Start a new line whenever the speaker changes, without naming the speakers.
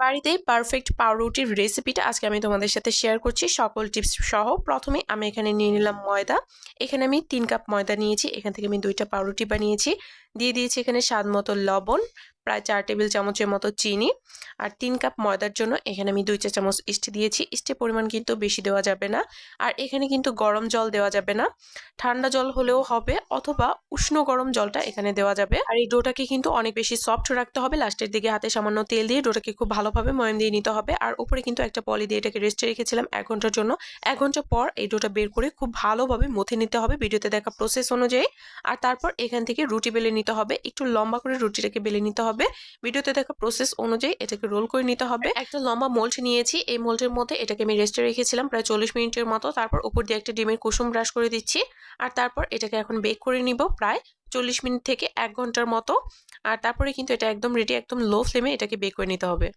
বাড়িতেই পারফেক্ট পাউরুটির রেসিপিটা আজকে আমি তোমাদের সাথে শেয়ার করছি সকল টিপস সহ। প্রথমে আমি এখানে নিয়ে নিলাম ময়দা। এখানে আমি 3 কাপ ময়দা নিয়েছি। এখান থেকে আমি 2টা পাউরুটি বানিয়েছি। দিয়ে দিয়েছি এখানে স্বাদ মতো লবণ, প্রায় 4 টেবিল চামচের মতো চিনি। আর 3 কাপ ময়দার জন্য এখানে আমি 2 চা চামচ ইস্ট দিয়েছি। ইস্টের পরিমাণ কিন্তু বেশি দেওয়া যাবে না। আর এখানে কিন্তু গরম জল দেওয়া যাবে না, ঠান্ডা জল হলেও হবে অথবা উষ্ণ গরম জলটা এখানে দেওয়া যাবে। আর এই ডোটাকে কিন্তু অনেক বেশি সফট রাখতে হবে। লাস্টের দিকে হাতে সামান্য তেল দিয়ে ডোটাকে খুব ভালোভাবে ময়ান দিয়ে নিতে হবে। আর উপরে কিন্তু একটা পলি দিয়ে এটাকে রেস্টে রেখেছিলাম 1 ঘন্টার জন্য। 1 ঘন্টা পর এই ডোটা বের করে খুব ভালোভাবে মথে নিতে হবে ভিডিওতে দেখা প্রসেস অনুযায়ী। আর তারপর এখান থেকে রুটি বেলে নিতে হবে। একটু লম্বা করে রুটিটাকে বেলে নিতে হবে ভিডিওতে দেখা প্রসেস অনুযায়ী। এটাকে রোল করে নিতে হবে। একটা লম্বা মোল্ড নিয়েছি। এই মোল্ডের মধ্যে এটাকে আমি রেস্টে রেখেছিলাম প্রায় 40 মিনিটের মতো। তারপর উপর দিয়ে একটা ডিমের কুসুম ব্রাশ করে দিচ্ছি। আর তারপর এটাকে এখন বেক করে নিব প্রায় 40 মিনিট থেকে 1 ঘন্টার মতো। আর তারপরে কিন্তু এটা একদম রেডি। একদম লো ফ্লেমে এটাকে বেক করে নিতে হবে।